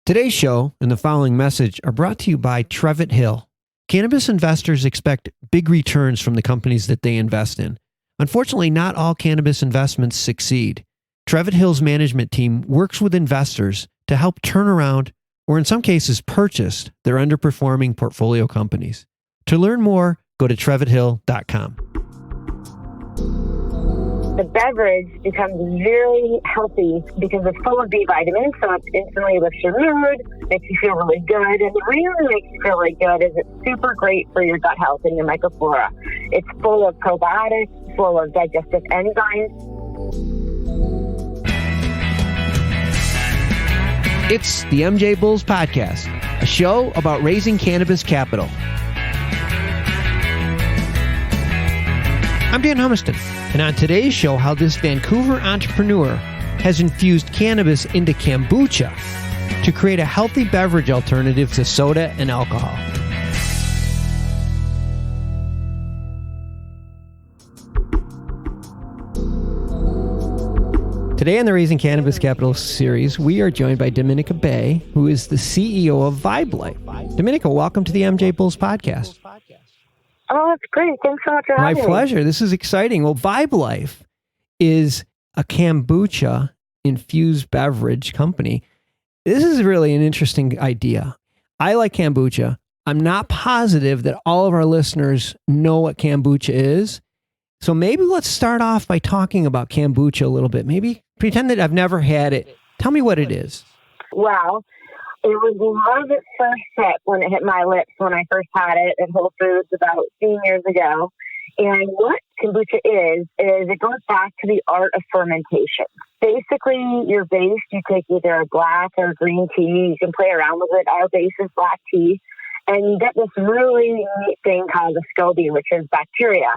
Today's show and the following message are brought to you by Trevitt Hill. Cannabis investors expect big returns from the companies that they invest in. Unfortunately, not all cannabis investments succeed. Trevitt Hill's management team works with investors to help turn around, or in some cases purchase, their underperforming portfolio companies. To learn more, go to trevithill.com. The beverage becomes very healthy because it's full of B vitamins, so it instantly lifts your mood, makes you feel really good, and the reason it makes you feel really good is it's super great for your gut health and your microflora. It's full of probiotics, full of digestive enzymes. It's the MJBulls podcast, a show about raising cannabis capital. I'm Dan Humiston, and on today's show, how this Vancouver entrepreneur has infused cannabis into kombucha to create a healthy beverage alternative to soda and alcohol. Today on the Raising Cannabis Capital series, we are joined by Dominica Bay, who is the CEO of Vibe Life. Dominica, welcome to the MJBulls podcast. Oh, that's great. Thanks so much for having me. My pleasure. This is exciting. Well, Vibe Life is a kombucha infused beverage company. This is really an interesting idea. I like kombucha. I'm not positive that all of our listeners know what kombucha is. So maybe let's start off by talking about kombucha a little bit. Maybe pretend that I've never had it. Tell me what it is. Wow. It was love at first sip when it hit my lips when I first had it at Whole Foods about 15 years ago. And what kombucha is it goes back to the art of fermentation. Basically, your base, you take either a black or green tea. You can play around with it. Our base is black tea. And you get this really neat thing called a SCOBY, which is bacteria.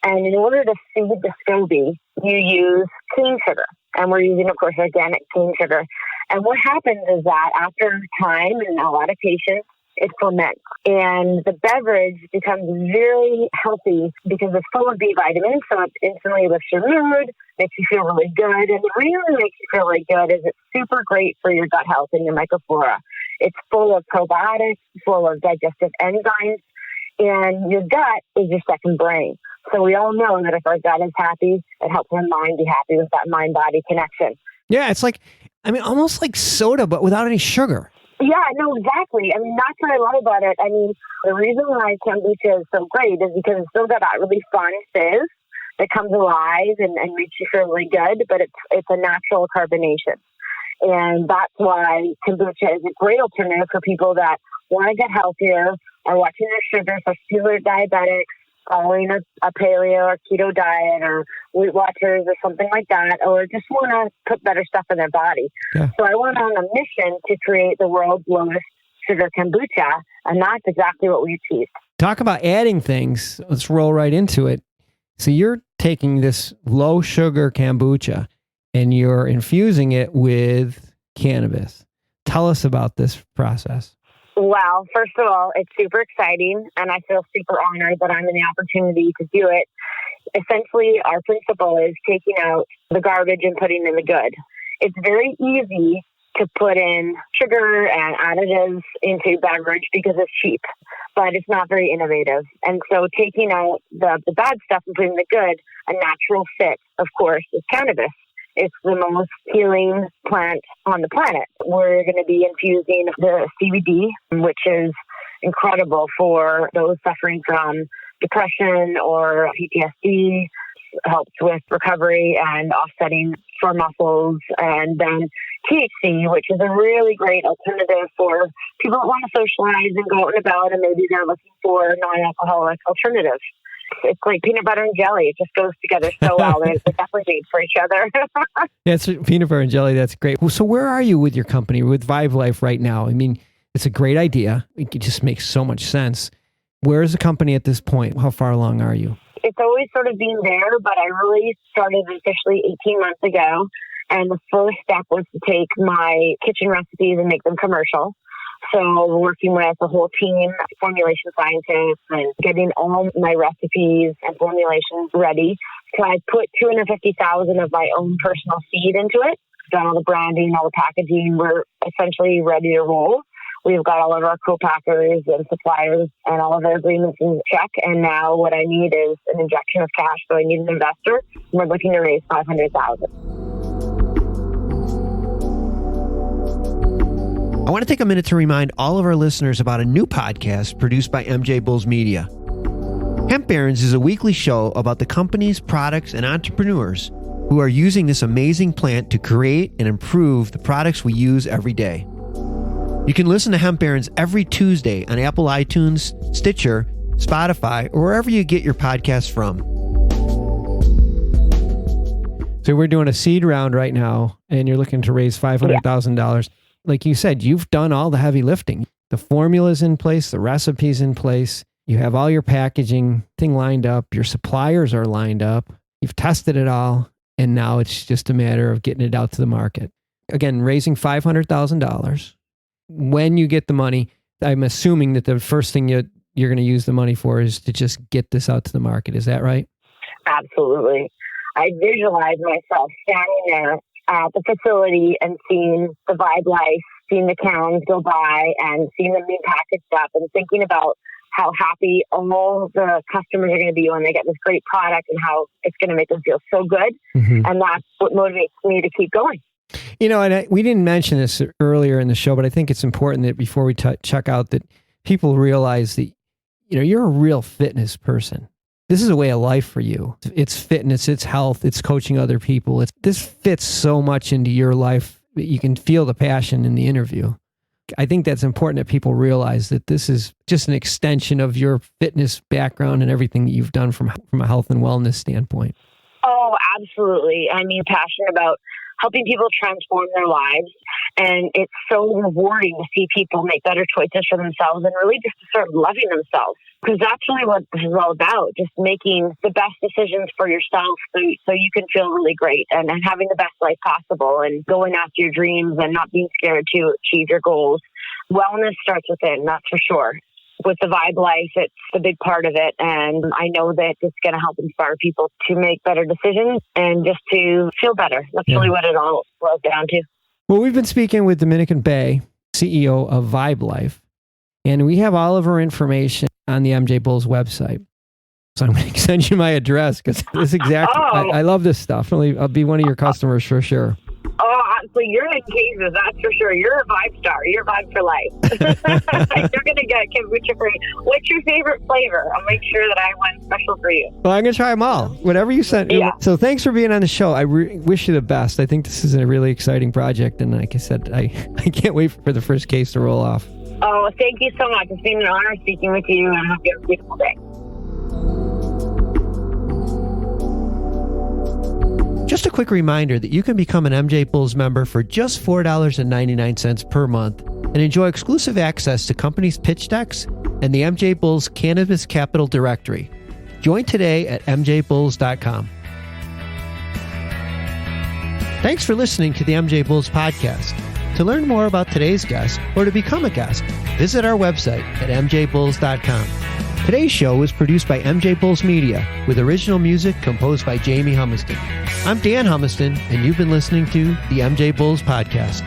And in order to feed the SCOBY, you use cane sugar. And we're using, of course, organic cane sugar. And what happens is that after time and a lot of patience, it ferments. And the beverage becomes very healthy because it's full of B vitamins, so it instantly lifts your mood, makes you feel really good. And the reason it makes you feel really good is it's super great for your gut health and your microflora. It's full of probiotics, full of digestive enzymes, and your gut is your second brain. So we all know that if our gut is happy, it helps our mind be happy with that mind-body connection. Yeah, it's like, almost like soda, but without any sugar. Yeah, no, exactly. That's what I love about it. The reason why kombucha is so great is because it's still got that really fun fizz that comes alive and makes you feel really good, but it's a natural carbonation. And that's why kombucha is a great alternative for people that want to get healthier, are watching their sugar, especially people who are diabetics, following a paleo or keto diet or Weight Watchers or something like that, or just want to put better stuff in their body. Yeah. So I went on a mission to create the world's lowest sugar kombucha, and that's exactly what we achieved. Talk about adding things. Let's roll right into it. So you're taking this low sugar kombucha and you're infusing it with cannabis. Tell us about this process. Wow. First of all, it's super exciting, and I feel super honored that I'm in the opportunity to do it. Essentially, our principle is taking out the garbage and putting in the good. It's very easy to put in sugar and additives into beverage because it's cheap, but it's not very innovative. And so taking out the bad stuff and putting the good, a natural fit, of course, is cannabis. It's the most healing plant on the planet. We're going to be infusing the CBD, which is incredible for those suffering from depression or PTSD. Helps with recovery and offsetting sore muscles. And then THC, which is a really great alternative for people that want to socialize and go out and about, and maybe they're looking for non-alcoholic alternatives. It's like peanut butter and jelly. It just goes together so well. They're definitely made for each other. Yeah, it's peanut butter and jelly. That's great. Well, so where are you with your company, with Vibe Life right now? It's a great idea. It just makes so much sense. Where is the company at this point? How far along are you? It's always sort of been there, but I really started officially 18 months ago. And the first step was to take my kitchen recipes and make them commercial. So working with a whole team, formulation scientists, and getting all my recipes and formulations ready. So I put $250,000 of my own personal seed into it. done all the branding, all the packaging. We're essentially ready to roll. We've got all of our co-packers and suppliers and all of our agreements in check. And now what I need is an injection of cash. So I need an investor. And we're looking to raise $500,000. I want to take a minute to remind all of our listeners about a new podcast produced by MJBulls Media. Hemp Barons is a weekly show about the companies, products, and entrepreneurs who are using this amazing plant to create and improve the products we use every day. You can listen to Hemp Barons every Tuesday on Apple iTunes, Stitcher, Spotify, or wherever you get your podcasts from. So we're doing a seed round right now, and you're looking to raise $500,000. Like you said, you've done all the heavy lifting. The formula's in place, the recipe's in place. You have all your packaging thing lined up. Your suppliers are lined up. You've tested it all. And now it's just a matter of getting it out to the market. Again, raising $500,000. When you get the money, I'm assuming that the first thing you're going to use the money for is to just get this out to the market. Is that right? Absolutely. I visualize myself standing there at the facility and seeing the Vibe Life, seeing the cans go by and seeing them being packaged up and thinking about how happy all the customers are going to be when they get this great product and how it's going to make them feel so good. Mm-hmm. And that's what motivates me to keep going. You know, and we didn't mention this earlier in the show, but I think it's important that before we check out that people realize that, you know, you're a real fitness person. This is a way of life for you. It's fitness, it's health, it's coaching other people. This fits so much into your life that you can feel the passion in the interview. I think that's important that people realize that this is just an extension of your fitness background and everything that you've done from a health and wellness standpoint. Oh, absolutely. I mean, passionate about helping people transform their lives. And it's so rewarding to see people make better choices for themselves and really just to start loving themselves. Because that's really what this is all about, just making the best decisions for yourself so you can feel really great and having the best life possible and going after your dreams and not being scared to achieve your goals. Wellness starts within, that's for sure. With the Vibe Life, it's a big part of it. And I know that it's going to help inspire people to make better decisions and just to feel better. That's really what it all boils down to. Well, we've been speaking with Dominican Bay, CEO of Vibe Life, and we have all of her information on the MJBulls website. So I'm going to send you my address because this exactly, I love this stuff. I'll be one of your customers for sure. Oh, so you're in cases, that's for sure. You're a Vibe star. You're Vibe for life. You're going to get kombucha free. What's your favorite flavor? I'll make sure that I have one special for you. Well, I'm going to try them all. Whatever you sent. Yeah. So thanks for being on the show. I wish you the best. I think this is a really exciting project. And like I said, I can't wait for the first case to roll off. Oh, thank you so much. It's been an honor speaking with you, and I hope you have a beautiful day. Just a quick reminder that you can become an MJBulls member for just $4.99 per month and enjoy exclusive access to companies' pitch decks and the MJBulls Cannabis Capital Directory. Join today at MJBulls.com. Thanks for listening to the MJBulls podcast. To learn more about today's guest or to become a guest, visit our website at MJBulls.com. Today's show was produced by MJBulls Media with original music composed by Jamie Humiston. I'm Dan Humiston, and you've been listening to the MJBulls podcast.